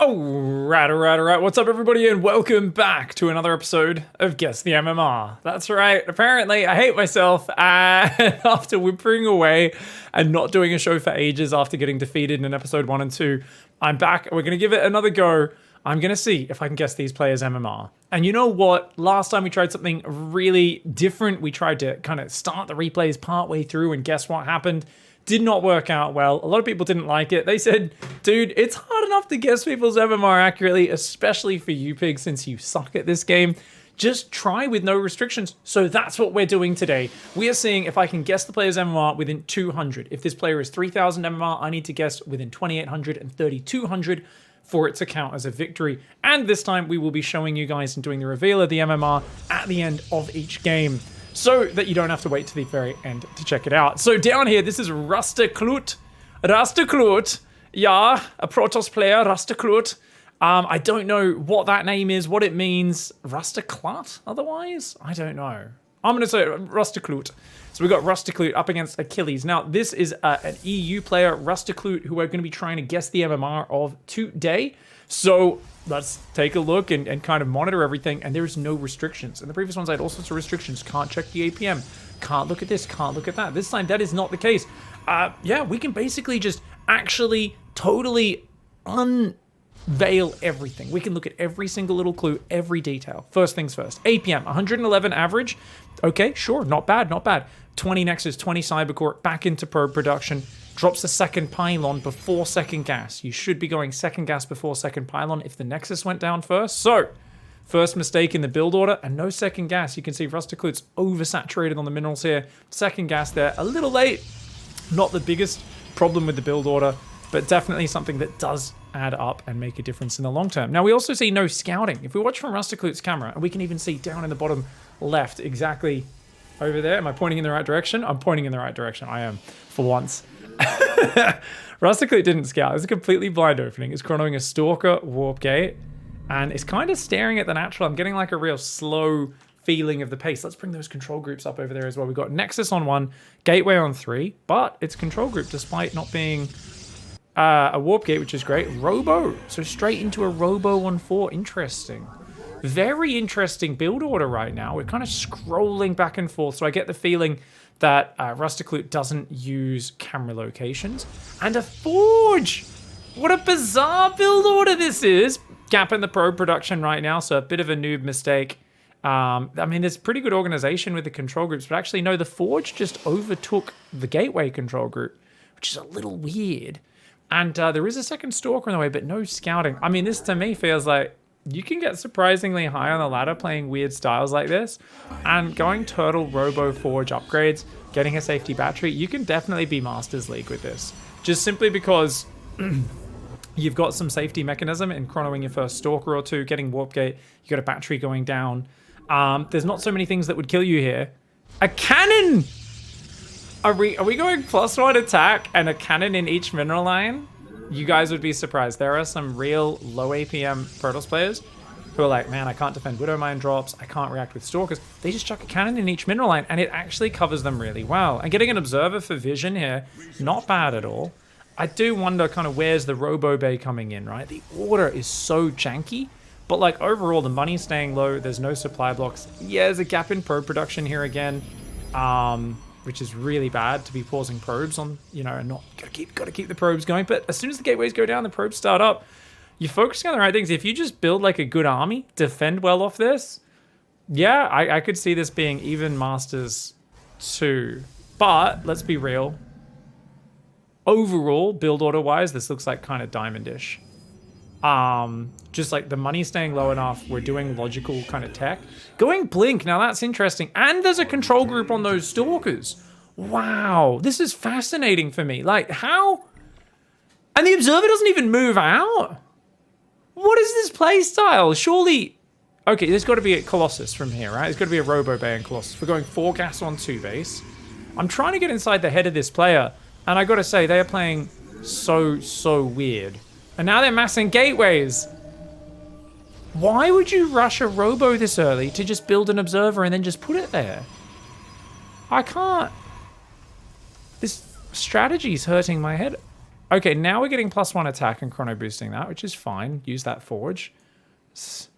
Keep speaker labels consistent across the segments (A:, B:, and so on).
A: Alright. What's up, everybody, and welcome back to another episode of Guess the MMR. That's right. Apparently, I hate myself, and after whimpering away and not doing a show for ages after getting defeated in episode 1 and 2, I'm back. We're going to give it another go. I'm going to see if I can guess these players' MMR. And you know what? Last time we tried something really different. We tried to kind of start the replays partway through and guess what happened. Did not work out well. A lot of people didn't like it. They said, dude, it's hard enough to guess people's MMR accurately, especially for you, Pig, since you suck at this game. Just try with no restrictions. So that's what we're doing today. We are seeing if I can guess the player's MMR within 200. If this player is 3,000 MMR, I need to guess within 2,800 and 3,200 for it to count as a victory. And this time we will be showing you guys and doing the reveal of the MMR at the end of each game, so that you don't have to wait to the very end to check it out. So down here, this is Rustaklut. Yeah, a Protoss player, Rustaklut. I don't know what that name is, what it means. Rustaklut, otherwise? I don't know. I'm going to say Rustaklut. So we've got Rustaklut up against Achilles. Now, this is an EU player, Rustaklut, who we're going to be trying to guess the MMR of today. So let's take a look and kind of monitor everything. And there's no restrictions. In the previous ones, I had all sorts of restrictions. Can't check the APM. Can't look at this. Can't look at that. This time, that is not the case. Yeah, we can basically just actually totally unveil everything. We can look at every single little clue, every detail. First things first. APM, 111 average. Okay, sure. Not bad, not bad. 20 Nexus, 20 Cybercore, back into probe production. Drops the second pylon before second gas. You should be going second gas before second pylon if the Nexus went down first. So, first mistake in the build order and no second gas. You can see Rustaklut's oversaturated on the minerals here. Second gas there, a little late. Not the biggest problem with the build order, but definitely something that does add up and make a difference in the long term. Now, we also see no scouting. If we watch from Rustaklut's camera, and we can even see down in the bottom left, exactly over there. Am I pointing in the right direction? I'm pointing in the right direction. I am, for once. Rustaklut didn't scout. It's a completely blind opening. It's chronoing a Stalker Warp Gate, and it's kind of staring at the natural. I'm getting like a real slow feeling of the pace. Let's bring those control groups up over there as well. We've got Nexus on 1, Gateway on 3, but it's control group despite not being a Warp Gate, which is great. Robo, so straight into a Robo on 4. Interesting. Very interesting build order right now. We're kind of scrolling back and forth, so I get the feeling that Rustaklut doesn't use camera locations. And a Forge! What a bizarre build order this is! Gap in the probe production right now, so a bit of a noob mistake. I mean, there's pretty good organization with the control groups, but actually, no, the Forge just overtook the Gateway control group, which is a little weird. And there is a second Stalker in the way, but no scouting. I mean, this to me feels like you can get surprisingly high on the ladder playing weird styles like this, and going Turtle, Robo, Forge upgrades, getting a safety battery, you can definitely be Masters League with this. Just simply because you've got some safety mechanism in chronoing your first Stalker or two, getting Warp Gate, you got a battery going down. There's not so many things that would kill you here. A cannon! Are we going +1 attack and a cannon in each mineral line? You guys would be surprised. There are some real low APM Protoss players who are like, man, I can't defend Widow Mine drops. I can't react with Stalkers. They just chuck a cannon in each mineral line, and it actually covers them really well. And getting an Observer for vision here, not bad at all. I do wonder kind of where's the Robo Bay coming in, right? The order is so janky, but like overall, the money's staying low. There's no supply blocks. Yeah, there's a gap in probe production here again. Which is really bad to be pausing probes on, you know, and not gotta keep the probes going. But as soon as the gateways go down, the probes start up. You're focusing on the right things. If you just build like a good army, defend well off this, yeah, I could see this being even Masters 2. But let's be real. Overall, build order wise, this looks like kind of diamondish. Just like the money staying low enough, we're doing logical kind of tech. Going Blink, now that's interesting. And there's a control group on those Stalkers. Wow, this is fascinating for me. Like, how? And the Observer doesn't even move out? What is this play style? Surely, okay, there's got to be a Colossus from here, right? There's got to be a Robo Bay and Colossus. We're going 4 gas on 2 base. I'm trying to get inside the head of this player, and I got to say, they are playing so weird. And now they're massing gateways. Why would you rush a Robo this early to just build an Observer and then just put it there? I can't. This strategy's hurting my head. Okay, now we're getting +1 attack and chrono boosting that, which is fine. Use that forge. This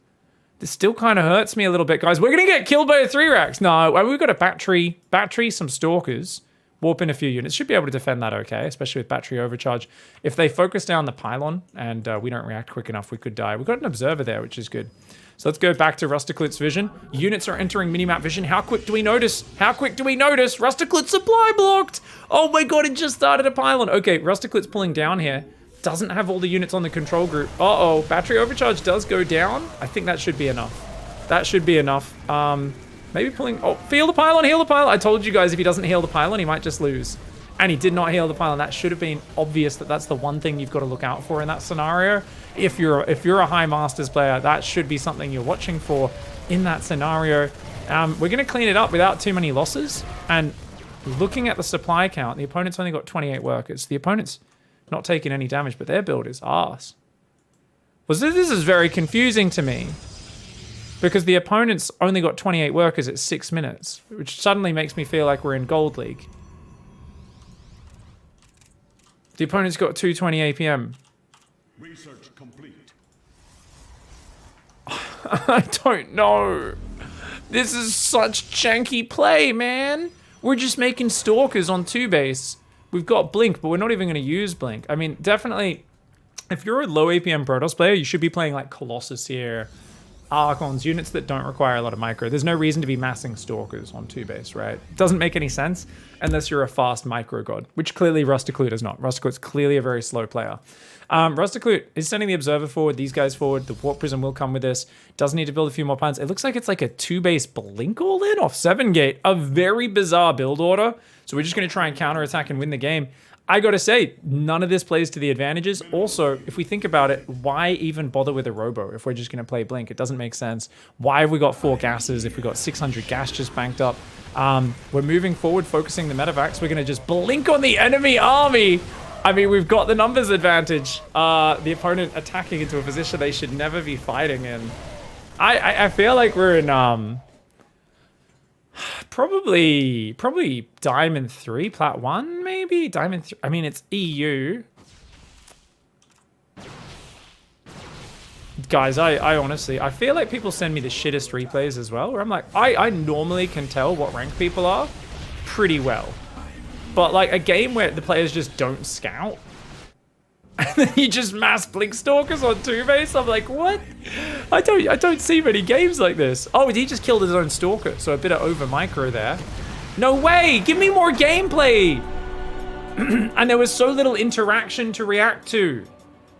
A: still kind of hurts me a little bit, guys. We're going to get killed by a 3-racks. No, we've got a battery, some stalkers, warp in a few units. Should be able to defend that okay, especially with battery overcharge. If they focus down the pylon and we don't react quick enough, we could die. We've got an observer there, which is good. So let's go back to Rusticlut's vision. Units are entering minimap vision. How quick do we notice? How quick do we notice? Rusticlut's supply blocked. Oh my god, it just started a pylon. Okay, Rusticlut's pulling down here. Doesn't have all the units on the control group. Uh-oh, battery overcharge does go down. I think that should be enough. That should be enough. Maybe pulling, oh, heal the pylon, heal the pylon. I told you guys if he doesn't heal the pylon, he might just lose. And he did not heal the pylon. That should have been obvious that that's the one thing you've got to look out for in that scenario. If you're a high masters player, that should be something you're watching for in that scenario. We're going to clean it up without too many losses. And looking at the supply count, the opponent's only got 28 workers. The opponent's not taking any damage, but their build is arse. Well, this is very confusing to me. Because the opponent's only got 28 workers at 6 minutes, which suddenly makes me feel like we're in Gold League. The opponent's got 220 APM.
B: Research complete.
A: I don't know. This is such janky play, man. We're just making stalkers on 2 base. We've got Blink, but we're not even going to use Blink. I mean, definitely, if you're a low APM Protoss player, you should be playing like Colossus here. Archons, units that don't require a lot of micro. There's no reason to be massing stalkers on 2 base, right? It doesn't make any sense unless you're a fast micro god, which clearly Rusticlut is not. Rusticlut's clearly a very slow player. Rusticlut is sending the observer forward, these guys forward. The warp prism will come with this. Does need to build a few more plans. It looks like it's like a 2 base blink all in off 7 gate. A very bizarre build order. So we're just going to try and counterattack and win the game. I gotta say, none of this plays to the advantages. Also, if we think about it, why even bother with a robo if we're just gonna play Blink? It doesn't make sense. Why have we got 4 gases if we got 600 gas just banked up? We're moving forward, focusing the medevacs. We're gonna just blink on the enemy army. I mean, we've got the numbers advantage. The opponent attacking into a position they should never be fighting in. I feel like we're in, probably Diamond 3, Plat 1, maybe? Diamond 3, I mean, it's EU. Guys, I honestly, I feel like people send me the shittest replays as well, where I'm like, I normally can tell what rank people are pretty well. But like a game where the players just don't scout, and then you just mass Blink Stalkers on 2 base. I'm like, what? I don't see many games like this. Oh, he just killed his own Stalker, so a bit of over micro there. No way! Give me more gameplay! And there was so little interaction to react to.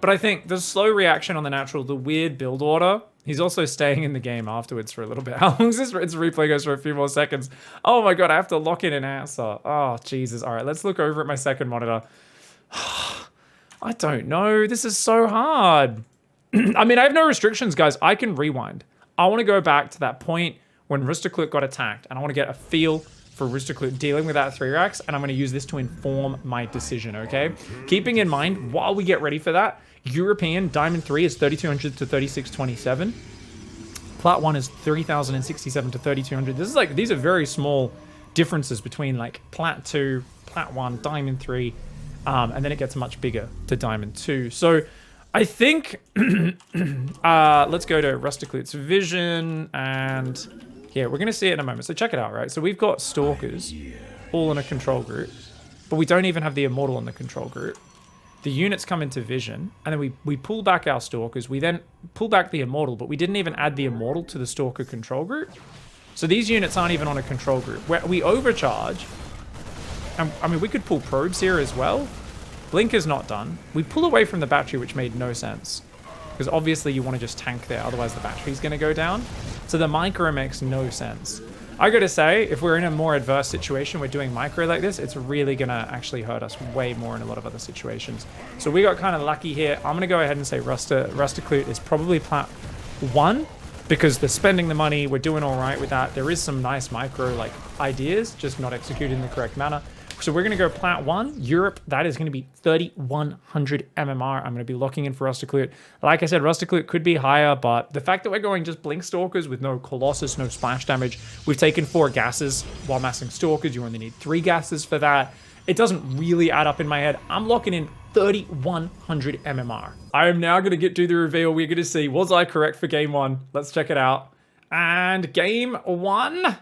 A: But I think the slow reaction on the natural, the weird build order. He's also staying in the game afterwards for a little bit. How long is this? Its replay goes for a few more seconds. Oh my god, I have to lock in an answer. Oh, Jesus. All right, let's look over at my second monitor. I don't know. This is so hard. I mean, I have no restrictions, guys. I can rewind. I want to go back to that point when Rusticlut got attacked, and I want to get a feel for Rusticlut dealing with that 3-racks, and I'm going to use this to inform my decision, okay? Keeping in mind, while we get ready for that, European Diamond 3 is 3200 to 3627. Plat 1 is 3067 to 3200. This is like, these are very small differences between like Plat 2, Plat 1, Diamond 3, and then it gets much bigger to Diamond 2. So I think, let's go to Rusticlut's vision, and yeah, we're going to see it in a moment. So check it out, right? So we've got Stalkers all in a control group, but we don't even have the Immortal in the control group. The units come into vision, and then we pull back our Stalkers. We then pull back the Immortal, but we didn't even add the Immortal to the Stalker control group. So these units aren't even on a control group. Where we overcharge, and I mean, we could pull probes here as well. Blink is not done. We pull away from the battery, which made no sense. Because obviously you want to just tank there, otherwise the battery's going to go down. So the micro makes no sense. I gotta say, if we're in a more adverse situation, we're doing micro like this, it's really gonna actually hurt us way more in a lot of other situations. So we got kind of lucky here. I'm gonna go ahead and say Rusticlut is probably Plat 1, because they're spending the money, we're doing all right with that. There is some nice micro like ideas, just not executed in the correct manner. So we're going to go Plat 1, Europe. That is going to be 3100 MMR. I'm going to be locking in for Rusticlut. Like I said, Rusticlut could be higher, but the fact that we're going just Blink Stalkers with no Colossus, no splash damage, we've taken 4 gases while massing Stalkers. You only need 3 gases for that. It doesn't really add up in my head. I'm locking in 3,100 MMR. I am now going to do the reveal. We're going to see, was I correct for game one? Let's check it out. And game one,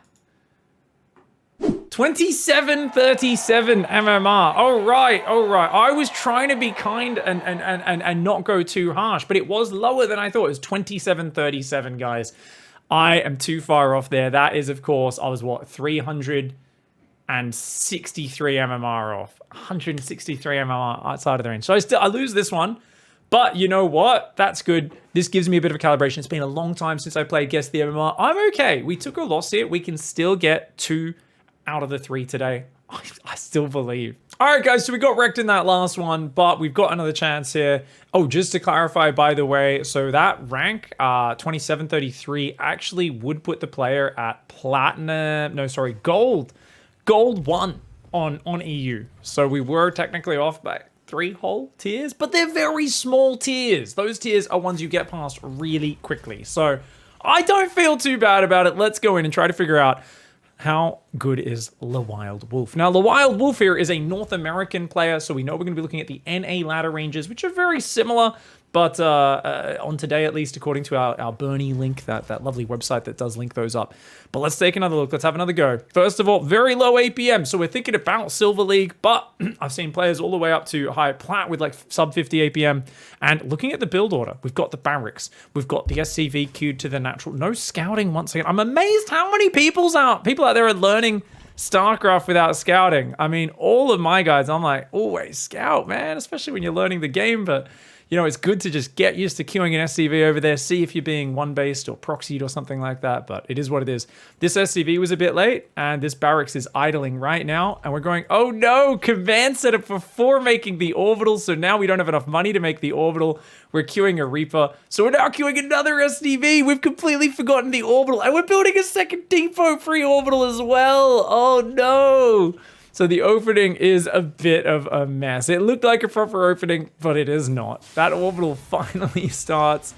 A: 2737 MMR. All right. I was trying to be kind and not go too harsh, but it was lower than I thought. It was 2737, guys. I am too far off there. That is, of course, I was what, 363 MMR off. 163 MMR outside of the range. So I lose this one. But you know what? That's good. This gives me a bit of a calibration. It's been a long time since I played Guess the MMR. I'm okay. We took a loss here. We can still get 2 out of the 3 today. I still believe. All right, guys. So we got wrecked in that last one, but we've got another chance here. Oh, just to clarify, by the way, so that rank, 2733, actually would put the player at platinum. No, sorry, gold. Gold 1 on EU. So we were technically off by 3 whole tiers, but they're very small tiers. Those tiers are ones you get past really quickly. So I don't feel too bad about it. Let's go in and try to figure out how good is Le Wild Wolf. Now, Le Wild Wolf here is a North American player, so we know we're going to be looking at the NA ladder ranges, which are very similar, but on today, at least, according to our Bernie link, that lovely website that does link those up. But let's take another look. Let's have another go. First of all, very low APM, so we're thinking about Silver League, but I've seen players all the way up to high plat with like sub 50 APM. And looking at the build order, we've got the barracks, we've got the SCV queued to the natural. No scouting once again. I'm amazed how many people out there are learning StarCraft without scouting. I mean, all of my guys, I'm like, always scout, man, especially when you're learning the game, but you know, it's good to just get used to queuing an SCV over there, see if you're being one-based or proxied or something like that, but it is what it is. This SCV was a bit late, and this barracks is idling right now, and we're going, oh no, command setup before making the orbital, so now we don't have enough money to make the orbital. We're queuing a Reaper, so we're now queuing another SCV. We've completely forgotten the orbital, and we're building a second depot pre-orbital as well. Oh no. So the opening is a bit of a mess. It looked like a proper opening, but it is not. That orbital finally starts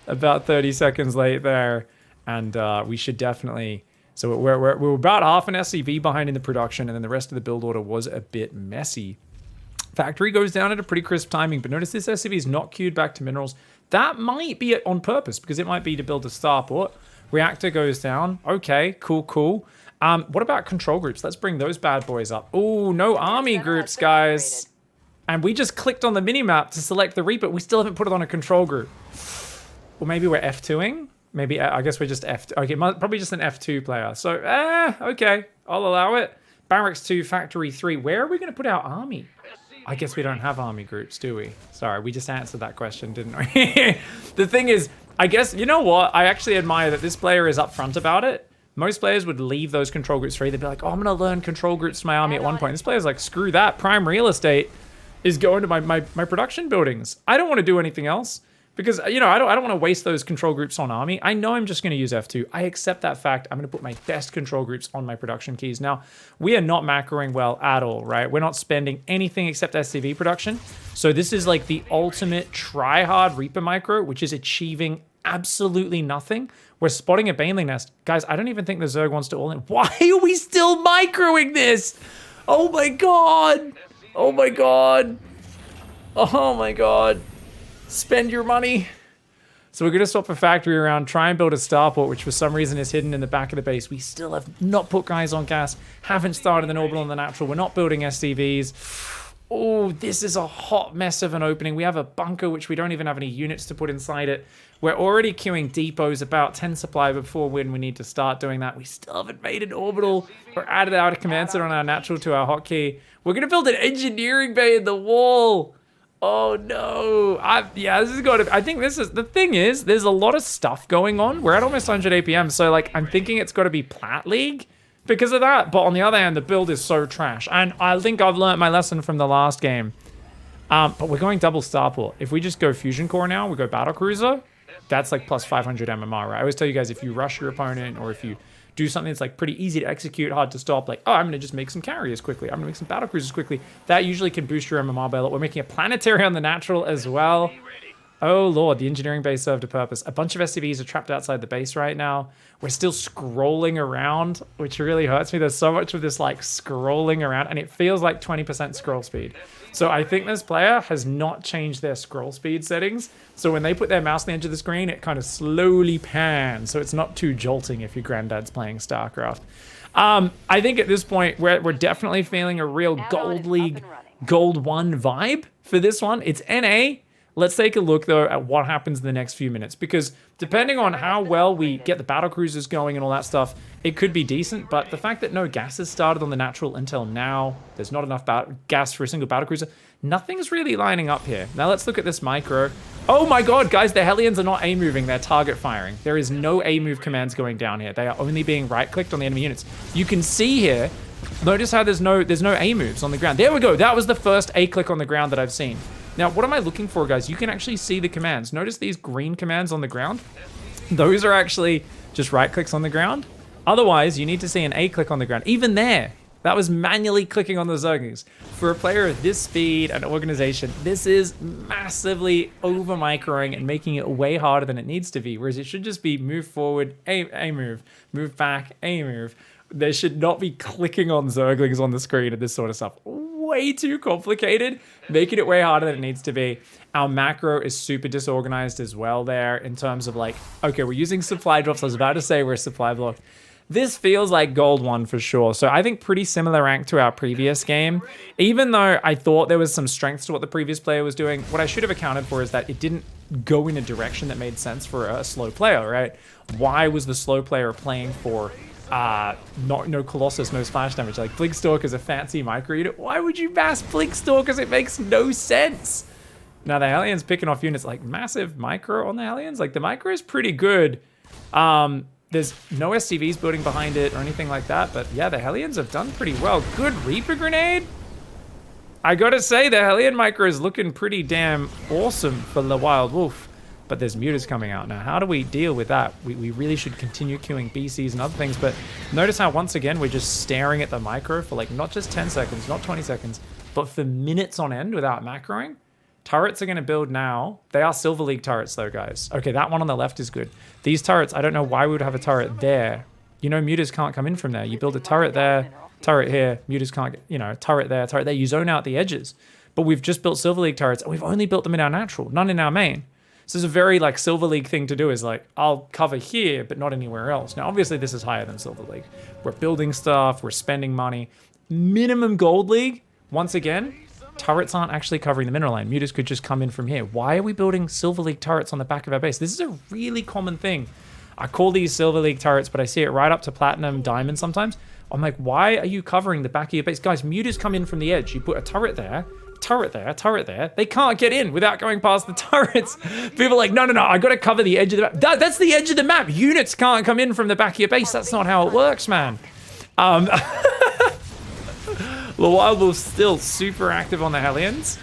A: about 30 seconds late there. And we should definitely... So we're about half an SCV behind in the production, and then the rest of the build order was a bit messy. Factory goes down at a pretty crisp timing, but notice this SCV is not queued back to minerals. That might be on purpose, because it might be to build a starport. Reactor goes down. Okay, cool. What about control groups? Let's bring those bad boys up. Oh, no army groups, guys. And we just clicked on the minimap to select the Reaper. We still haven't put it on a control group. Or maybe we're F2ing? Maybe, I guess we're just F2. Okay, probably just an F2 player. So, okay. I'll allow it. Barracks 2, Factory 3. Where are we going to put our army? I guess we don't have army groups, do we? Sorry, we just answered that question, didn't we? The thing is, I guess, you know what? I actually admire that this player is upfront about it. Most players would leave those control groups free. They'd be like, oh, I'm going to learn control groups to my army at one point. This player's like, screw that. Prime real estate is going to my production buildings. I don't want to do anything else because, you know, I don't want to waste those control groups on army. I know I'm just going to use F2. I accept that fact. I'm going to put my best control groups on my production keys. Now, we are not macroing well at all, right? We're not spending anything except SCV production. So this is like the ultimate try-hard Reaper micro, which is achieving absolutely nothing. We're spotting a Baneling nest. Guys, I don't even think the Zerg wants to all in. Why are we still microing this? Oh my god. Oh my god. Oh my god. Spend your money. So we're going to swap a factory around, try and build a starport, which for some reason is hidden in the back of the base. We still have not put guys on gas, haven't started an orbital on the natural. We're not building SCVs. Oh, this is a hot mess of an opening. We have a bunker, which we don't even have any units to put inside it. We're already queuing depots, about 10 supply before when we need to start doing that. We still haven't made an orbital or added out a command center on our natural to our hotkey. We're going to build an engineering bay in the wall. Oh, no. Yeah, this is going to... I think this is... The thing is, there's a lot of stuff going on. We're at almost 100 APM, so, like, I'm thinking it's got to be Plat League because of that. But on the other hand, the build is so trash. And I think I've learned my lesson from the last game. But we're going double starport. If we just go Fusion Core now, we go Battlecruiser, that's like plus 500 MMR, right? I always tell you guys, if you rush your opponent or if you do something that's like pretty easy to execute, hard to stop, like, oh, I'm going to just make some carriers quickly. I'm going to make some Battlecruisers quickly. That usually can boost your MMR by a lot. We're making a planetary on the natural as well. Oh lord, the engineering base served a purpose. A bunch of SCVs are trapped outside the base right now. We're still scrolling around, which really hurts me. There's so much of this like scrolling around, and it feels like 20% scroll speed. So I think this player has not changed their scroll speed settings. So when they put their mouse on the edge of the screen, it kind of slowly pans. So it's not too jolting if your granddad's playing StarCraft. I think at this point, we're definitely feeling a real Gold League, Gold 1 vibe for this one. It's NA. Let's take a look, though, at what happens in the next few minutes, because depending on how well we get the battle cruisers going and all that stuff, it could be decent, but the fact that no gas has started on the natural until now, there's not enough gas for a single battle cruiser, nothing's really lining up here. Now let's look at this micro. Oh my god, guys, the Hellions are not A-moving, they're target firing. There is no A-move commands going down here. They are only being right-clicked on the enemy units. You can see here, notice how there's no A-moves on the ground. There we go, that was the first A-click on the ground that I've seen. Now, what am I looking for, guys? You can actually see the commands. Notice these green commands on the ground? Those are actually just right clicks on the ground. Otherwise, you need to see an A click on the ground. Even there, that was manually clicking on the Zerglings. For a player of this speed and organization, this is massively over microing and making it way harder than it needs to be. Whereas it should just be move forward, A move, move back, A move. There should not be clicking on Zerglings on the screen and this sort of stuff. Way too complicated, making it way harder than it needs to be. Our macro is super disorganized as well there in terms of like, okay, we're using supply drops. I was about to say we're supply blocked. This feels like Gold 1 for sure. So I think pretty similar rank to our previous game. Even though I thought there was some strengths to what the previous player was doing, what I should have accounted for is that it didn't go in a direction that made sense for a slow player, right? Why was the slow player playing for no Colossus, no splash damage? Like Pigstarcraft is a fancy micro unit. Why would you mass Pigstarcraft? It makes no sense. Now the Hellions picking off units like massive micro on the Hellions. Like the micro is pretty good. There's no SCVs building behind it or anything like that. But yeah, the Hellions have done pretty well. Good Reaper grenade. I gotta say the Hellion micro is looking pretty damn awesome for the Wild Wolf. But there's mutas coming out now. How do we deal with that? We really should continue queuing BCs and other things, but notice how once again we're just staring at the micro for like not just 10 seconds, not 20 seconds, but for minutes on end without macroing. Turrets are going to build now. They are Silver League turrets though, guys. Okay, that one on the left is good. These turrets, I don't know why we would have a turret there. You know, mutas can't come in from there. You build a turret there, turret here, mutas can't get, you know, turret there, turret there. You zone out the edges. But we've just built Silver League turrets and we've only built them in our natural, none in our main. So this is a very like Silver League thing to do is like, I'll cover here, but not anywhere else. Now, obviously this is higher than Silver League. We're building stuff, we're spending money. Minimum Gold League, once again, turrets aren't actually covering the mineral line. Mutas could just come in from here. Why are we building Silver League turrets on the back of our base? This is a really common thing. I call these Silver League turrets, but I see it right up to Platinum, Diamond sometimes. I'm like, why are you covering the back of your base? Guys, mutas come in from the edge. You put a turret there, turret there, turret there. They can't get in without going past the turrets. People are like, no, I gotta cover the edge of the map. That's the edge of the map. Units can't come in from the back of your base. That's not how it works, man. The Wild Wolf's still super active on the Hellions.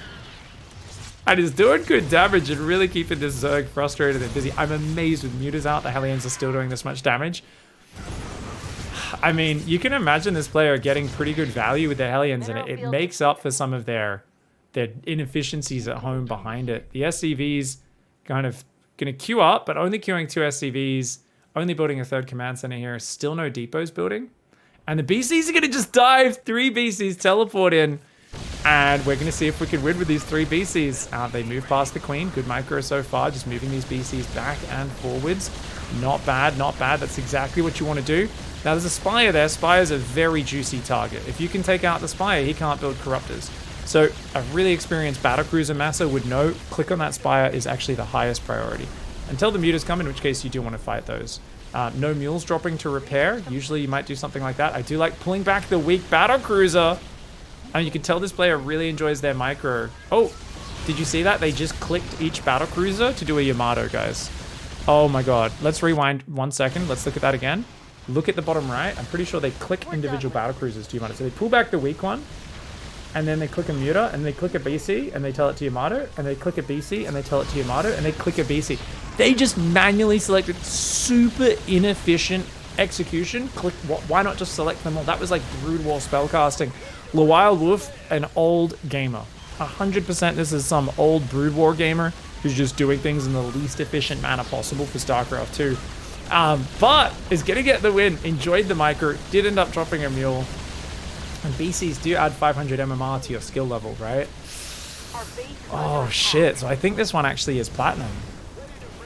A: And is doing good damage and really keeping this Zerg frustrated and busy. I'm amazed with mutas out, the Hellions are still doing this much damage. I mean, you can imagine this player getting pretty good value with the Hellions, and it makes up for some of their inefficiencies at home behind it. The SCVs kind of going to queue up, but only queuing 2 SCVs, only building a 3rd command center here. Still no depots building. And the BCs are going to just dive. 3 BCs teleport in. And we're going to see if we can win with these 3 BCs. They move past the Queen. Good micro so far. Just moving these BCs back and forwards. Not bad, not bad. That's exactly what you want to do. Now there's a Spire there. Spire's a very juicy target. If you can take out the Spire, he can't build Corruptors. So a really experienced battlecruiser masser would know click on that Spire is actually the highest priority. Until the mutas come, in which case you do want to fight those. No mules dropping to repair. Usually you might do something like that. I do like pulling back the weak battlecruiser. I mean, you can tell this player really enjoys their micro. Oh, did you see that? They just clicked each battlecruiser to do a Yamato, guys. Oh my god. Let's rewind 1 second. Let's look at that again. Look at the bottom right. I'm pretty sure they click individual battlecruisers to Yamato. So they pull back the weak one, and then they click a Muta, and they click a BC, and they tell it to Yamato, and they click a BC, and they tell it to Yamato, and they click a BC. They just manually selected super inefficient execution. Click. Why not just select them all? That was like Brood War spellcasting. Wild Wolf, an old gamer. 100% this is some old Brood War gamer who's just doing things in the least efficient manner possible for StarCraft 2. But is going to get the win. Enjoyed the micro. Did end up dropping a mule. And BCs do add 500 MMR to your skill level, right? Oh, shit. So I think this one actually is platinum.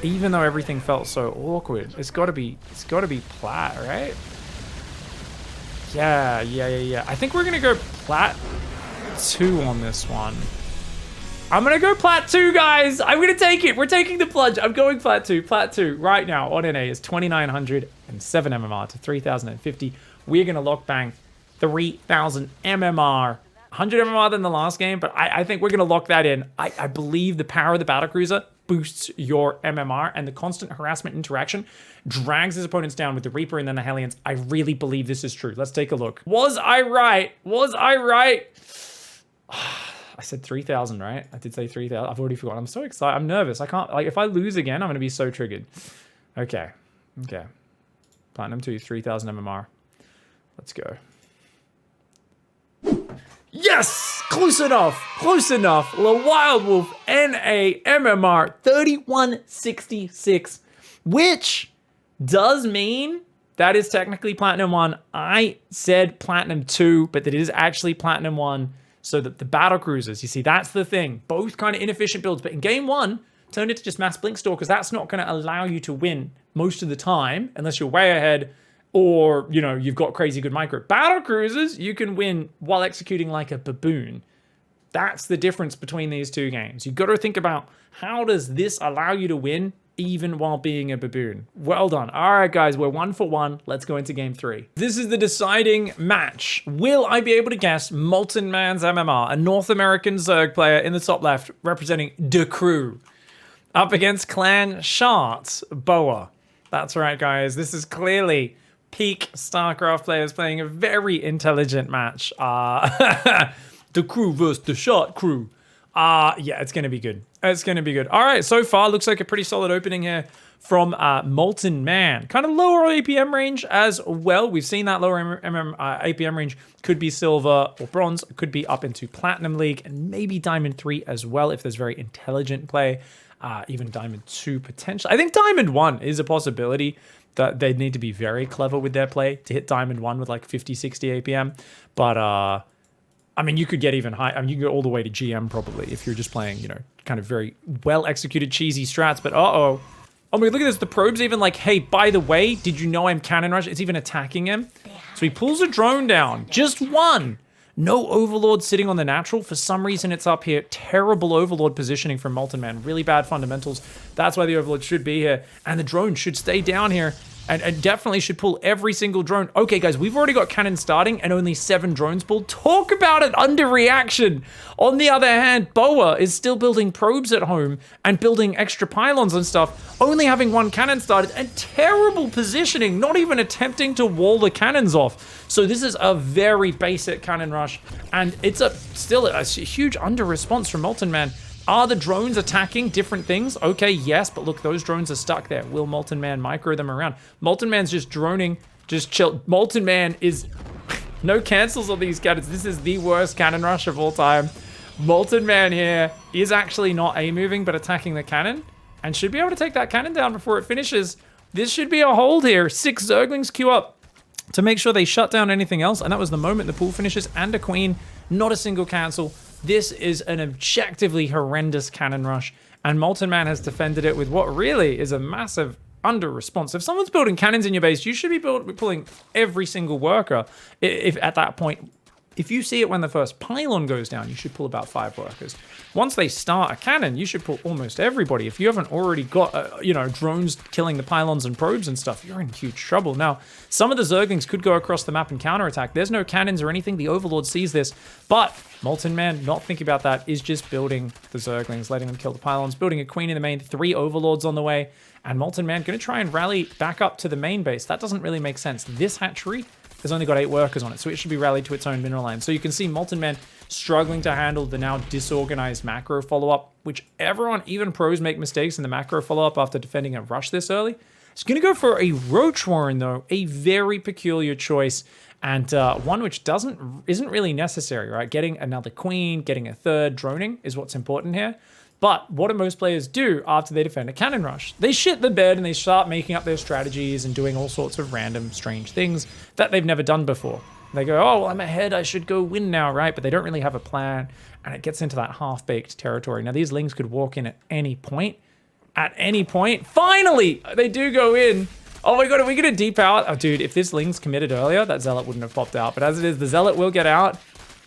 A: Even though everything felt so awkward. It's got to be plat, right? Yeah. I think we're going to go plat 2 on this one. I'm going to go plat 2, guys. I'm going to take it. We're taking the plunge. I'm going plat 2. Plat 2 right now on NA is 2,907 MMR to 3,050. We're going to lock bang 3,000 MMR. 100 MMR than the last game, but I think we're going to lock that in. I believe the power of the battlecruiser boosts your MMR, and the constant harassment interaction drags his opponents down with the Reaper and then the Hellions. I really believe this is true. Let's take a look. Was I right? I said 3,000, right? I did say 3,000. I've already forgotten. I'm so excited. I'm nervous. I can't, like, if I lose again, I'm going to be so triggered. Okay. Platinum 2, 3,000 MMR. Let's go. Yes! Close enough. The Wild Wolf NA MMR 3166, which does mean that is technically Platinum 1. I said Platinum 2, but that it is actually Platinum 1. So that the battle cruisers, you see, that's the thing. Both kind of inefficient builds, but in game 1, turned into just mass blink stalkers. That's not going to allow you to win most of the time unless you're way ahead or, you know, you've got crazy good micro. Battle cruisers, you can win while executing like a baboon. That's the difference between these two games. You've got to think about, how does this allow you to win even while being a baboon? Well done. All right, guys, we're 1 for 1. Let's go into game 3. This is the deciding match. Will I be able to guess Molten Man's MMR, a North American Zerg player in the top left, representing the crew, up against Clan Shart's Boa? That's right, guys. This is clearly peak StarCraft players playing a very intelligent match. The crew versus the Shart crew. Yeah, it's going to be good. It's going to be good. All right, so far, looks like a pretty solid opening here from Molten Man. Kind of lower APM range as well. We've seen that lower APM range. Could be silver or bronze. Could be up into Platinum League and maybe Diamond 3 as well if there's very intelligent play. Even Diamond 2 potentially. I think Diamond 1 is a possibility. That they need to be very clever with their play to hit Diamond 1 with like 50, 60 APM. But, I mean, you could get even high. I mean, you can go all the way to GM probably if you're just playing, you know, kind of very well-executed, cheesy strats. But, oh, I mean, look at this. The probe's even like, hey, by the way, did you know I'm Cannon Rush? It's even attacking him. So he pulls a drone down. Just one. No Overlord sitting on the natural. For some reason, it's up here. Terrible Overlord positioning from Molten Man. Really bad fundamentals. That's why the Overlord should be here. And the drone should stay down here. And definitely should pull every single drone. Okay, guys, we've already got cannon starting and only 7 drones pulled. Talk about an underreaction. On the other hand, Boa is still building probes at home and building extra pylons and stuff, only having 1 cannon started and terrible positioning, not even attempting to wall the cannons off. So this is a very basic cannon rush, and it's still a huge under-response from Molten Man. Are the drones attacking different things? Okay, yes, but look, those drones are stuck there. Will Molten Man micro them around? Molten Man's just droning, just chill. Molten Man is... no cancels on these cannons. This is the worst cannon rush of all time. Molten Man here is actually not A-moving, but attacking the cannon, and should be able to take that cannon down before it finishes. This should be a hold here. 6 Zerglings queue up to make sure they shut down anything else, and that was the moment the pool finishes, and a queen, not a single cancel. This is an objectively horrendous cannon rush, and Molten Man has defended it with what really is a massive under-response. If someone's building cannons in your base, you should be pulling every single worker. If at that point, if you see it when the first pylon goes down, you should pull about 5 workers. Once they start a cannon, you should pull almost everybody. If you haven't already got, you know, drones killing the pylons and probes and stuff, you're in huge trouble. Now, some of the Zerglings could go across the map and counterattack. There's no cannons or anything. The Overlord sees this, but Molten Man, not thinking about that, is just building the Zerglings, letting them kill the pylons, building a queen in the main, 3 Overlords on the way, and Molten Man going to try and rally back up to the main base. That doesn't really make sense. This hatchery has only got 8 workers on it, so it should be rallied to its own mineral line. So you can see Molten Man struggling to handle the now disorganized macro follow-up, which everyone, even pros, make mistakes in the macro follow-up after defending a rush this early. It's going to go for a Roach Warren, though, a very peculiar choice, and one which isn't really necessary, right? Getting another queen, getting a 3rd, droning is what's important here. But what do most players do after they defend a cannon rush? They shit the bed and they start making up their strategies and doing all sorts of random, strange things that they've never done before. They go, oh, well, I'm ahead, I should go win now, right? But they don't really have a plan, and it gets into that half-baked territory. Now, these lings could walk in at any point. At any point. Finally, they do go in. Oh my god, are we going to deep out? Oh, dude, if this ling's committed earlier, that Zealot wouldn't have popped out. But as it is, the Zealot will get out,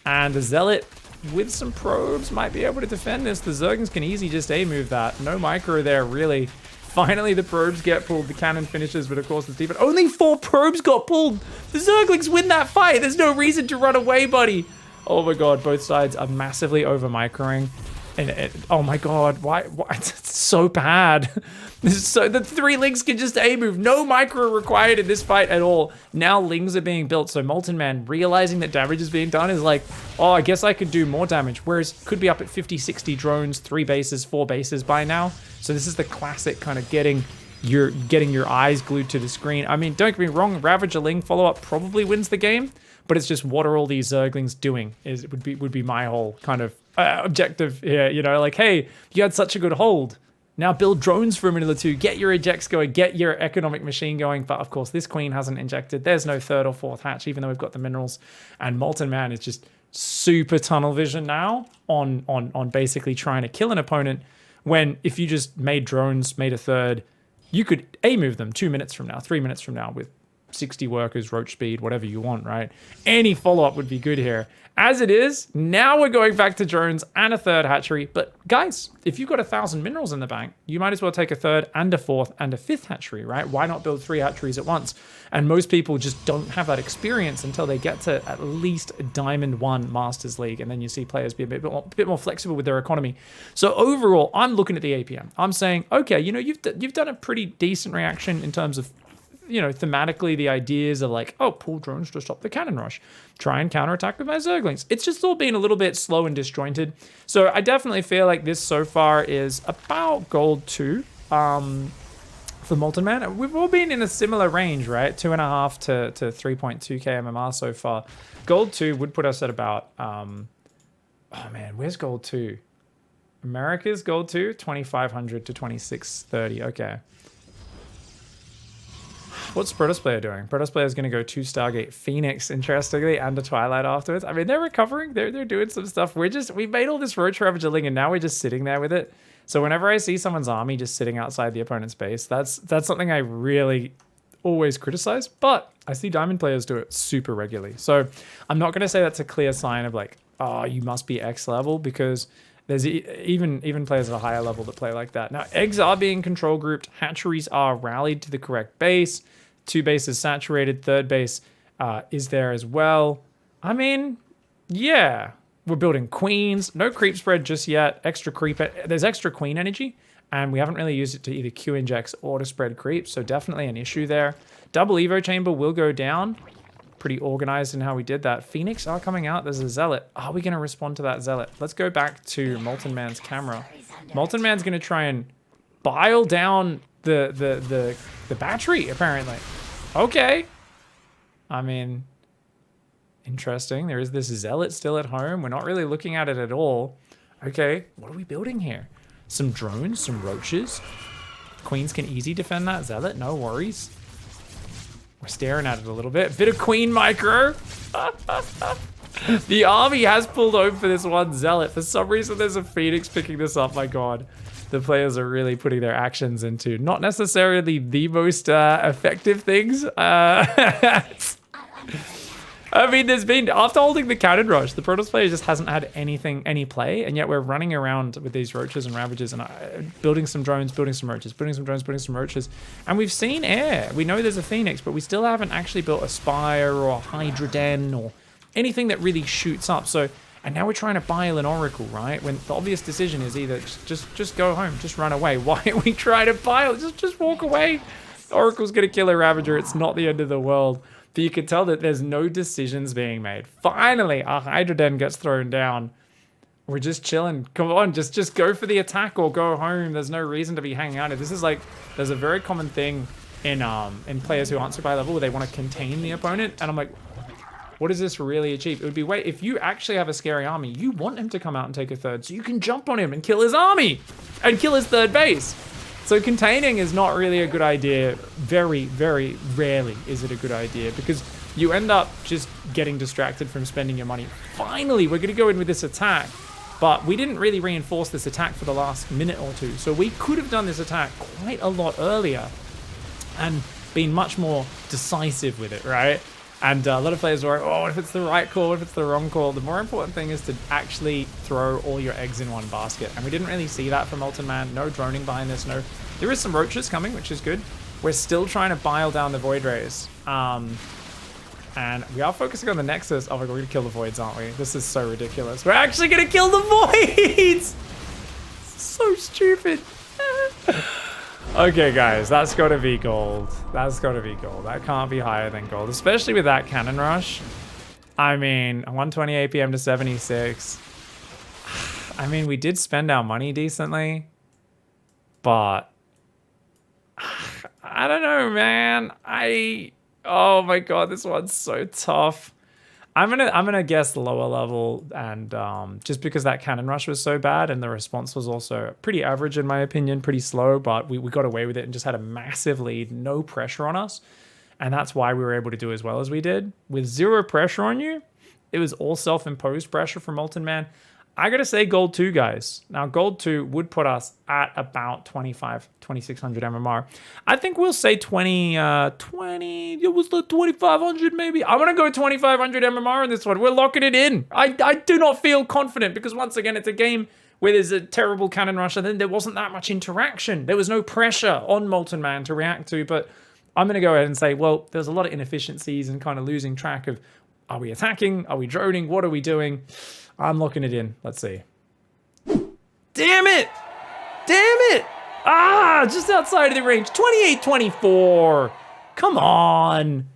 A: and the Zealot with some probes might be able to defend this. The Zerglings can easily just A-move that. No micro there, really. Finally, the probes get pulled. The cannon finishes, but of course, the defense. Only 4 probes got pulled. The Zerglings win that fight. There's no reason to run away, buddy. Oh my god, both sides are massively over-microing. And oh my god, why? It's so bad. So the 3 lings can just A-move. No micro required in this fight at all. Now lings are being built, so Molten Man, realizing that damage is being done, is like, oh, I guess I could do more damage. Whereas could be up at 50, 60 drones, 3 bases, 4 bases by now. So this is the classic kind of getting your eyes glued to the screen. I mean, don't get me wrong, Ravager Ling follow-up probably wins the game, but it's just what are all these Zerglings doing would be my whole kind of objective here, you know, like, hey, you had such a good hold. Now build drones for a minute or two, get your ejects going, get your economic machine going. But of course, this queen hasn't injected. There's no 3rd or 4th hatch, even though we've got the minerals. And Molten Man is just super tunnel vision now on basically trying to kill an opponent, when if you just made drones, made a 3rd, you could A-move them 2 minutes from now, 3 minutes from now with 60 workers, roach speed, whatever you want, right? Any follow-up would be good here. As it is, now we're going back to drones and a 3rd hatchery. But guys, if you've got 1,000 minerals in the bank, you might as well take a 3rd and a 4th and a 5th hatchery, right? Why not build 3 hatcheries at once? And most people just don't have that experience until they get to at least Diamond 1 Masters League. And then you see players be a bit more flexible with their economy. So overall, I'm looking at the APM. I'm saying, okay, you know, you've done a pretty decent reaction in terms of, you know, thematically, the ideas of like, oh, pull drones to stop the cannon rush. Try and counterattack with my Zerglings. It's just all been a little bit slow and disjointed. So I definitely feel like this so far is about gold 2 for Molten Man. We've all been in a similar range, right? 2.5 to 3.2k MMR so far. Gold 2 would put us at about, oh man, where's gold 2? America's gold 2, 2,500 to 2,630, okay. What's Protoss Player doing? Protoss Player is going to go 2 Stargate Phoenix, interestingly, and a Twilight afterwards. I mean, they're recovering. They're doing some stuff. We made all this Roach Ravager Ling, and now we're just sitting there with it. So whenever I see someone's army just sitting outside the opponent's base, that's something I really always criticize. But I see Diamond players do it super regularly. So I'm not going to say that's a clear sign of like, oh, you must be X level, because there's even players at a higher level that play like that. Now, eggs are being control grouped. Hatcheries are rallied to the correct base. 2 bases saturated. 3rd base is there as well. I mean, yeah. We're building queens. No creep spread just yet. Extra creep. There's extra queen energy, and we haven't really used it to either Q injects or to spread creeps, so definitely an issue there. Double Evo chamber will go down. Pretty organized in how we did that. Phoenix are coming out. There's a Zealot. Are we going to respond to that Zealot? Let's go back to Molten Man's camera. Molten Man's going to try and bile down the battery, apparently. Okay. I mean, interesting. There is this Zealot still at home. We're not really looking at it at all. Okay, what are we building here? Some drones, some roaches. Queens can easy defend that Zealot, no worries. We're staring at it a little bit. Bit of queen micro. The army has pulled over for this one Zealot. For some reason, there's a Phoenix picking this up. My God. The players are really putting their actions into not necessarily the most effective things. I mean, there's been, after holding the cannon rush, the Protoss player just hasn't had any play, and yet we're running around with these roaches and ravages and building some drones, building some roaches, building some drones, building some roaches. And we've seen air. We know there's a Phoenix, but we still haven't actually built a Spire or a Hydra Den or anything that really shoots up. So, and now we're trying to bile an Oracle, right? When the obvious decision is either just go home, just run away. Why are we trying to bile? Just walk away. Oracle's gonna kill a Ravager. It's not the end of the world. But you can tell that there's no decisions being made. Finally, our Hydra Den gets thrown down. We're just chilling. Come on, just go for the attack or go home. There's no reason to be hanging out here. This is like, there's a very common thing in players who aren't super high level where they want to contain the opponent. And I'm like, What does this really achieve? It would be, wait, if you actually have a scary army, you want him to come out and take a third, so you can jump on him and kill his army and kill his third base. So containing is not really a good idea. Very, very rarely is it a good idea, because you end up just getting distracted from spending your money. Finally, we're gonna go in with this attack, but we didn't really reinforce this attack for the last minute or two. So we could have done this attack quite a lot earlier and been much more decisive with it, right? And a lot of players are like, oh, what if it's the right call, what if it's the wrong call? The more important thing is to actually throw all your eggs in one basket. And we didn't really see that from Molten Man. No droning behind this, no. There is some roaches coming, which is good. We're still trying to bile down the Void Rays. And we are focusing on the Nexus. Oh my god, we're gonna kill the Voids, aren't we? This is so ridiculous. We're actually gonna kill the Voids! So stupid. Okay, guys, that's gotta be gold. That's gotta be gold. That can't be higher than gold, especially with that cannon rush. I mean, 120 APM to 76. I mean, we did spend our money decently, but I don't know, man. Oh my god, this one's so tough. I'm gonna guess lower level, and just because that cannon rush was so bad and the response was also pretty average in my opinion, pretty slow, but we got away with it and just had a massive lead, no pressure on us, and that's why we were able to do as well as we did. With zero pressure on you, it was all self-imposed pressure from Molten Man. I gotta say gold 2, guys. Now gold 2 would put us at about 2600 MMR. I think we'll say 20, it was the 2500 maybe. I'm gonna go 2500 MMR in this one. We're locking it in. I do not feel confident, because once again, it's a game where there's a terrible cannon rush and then there wasn't that much interaction. There was no pressure on Molten Man to react to, but I'm gonna go ahead and say, well, there's a lot of inefficiencies and kind of losing track of, are we attacking? Are we droning? What are we doing? I'm locking it in. Let's see. Damn it! Damn it! Ah, just outside of the range. 28-24. Come on.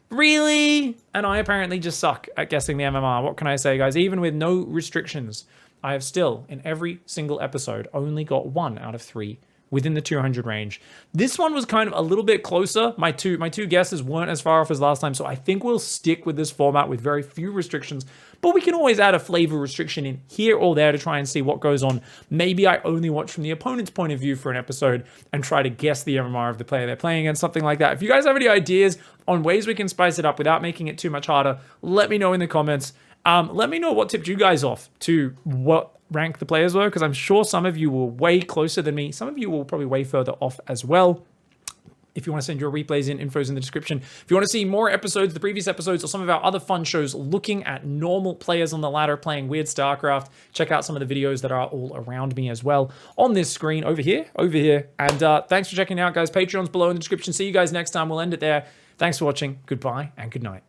A: Really? And I apparently just suck at guessing the MMR. What can I say, guys? Even with no restrictions, I have still, in every single episode, only got 1 out of 3 within the 200 range. This one was kind of a little bit closer. My two guesses weren't as far off as last time, so I think we'll stick with this format with very few restrictions, but we can always add a flavor restriction in here or there to try and see what goes on. Maybe I only watch from the opponent's point of view for an episode and try to guess the MMR of the player they're playing against, something like that. If you guys have any ideas on ways we can spice it up without making it too much harder, let me know in the comments. Let me know what tipped you guys off to what rank the players were, because I'm sure some of you were way closer than me. Some of you will probably way further off as well. If you want to send your replays in, info's in the description. If you want to see more episodes, the previous episodes, or some of our other fun shows looking at normal players on the ladder playing weird StarCraft, check out some of the videos that are all around me as well on this screen over here. And thanks for checking it out, guys. Patreon's below in the description. See you guys next time. We'll end it there. Thanks for watching. Goodbye and good night.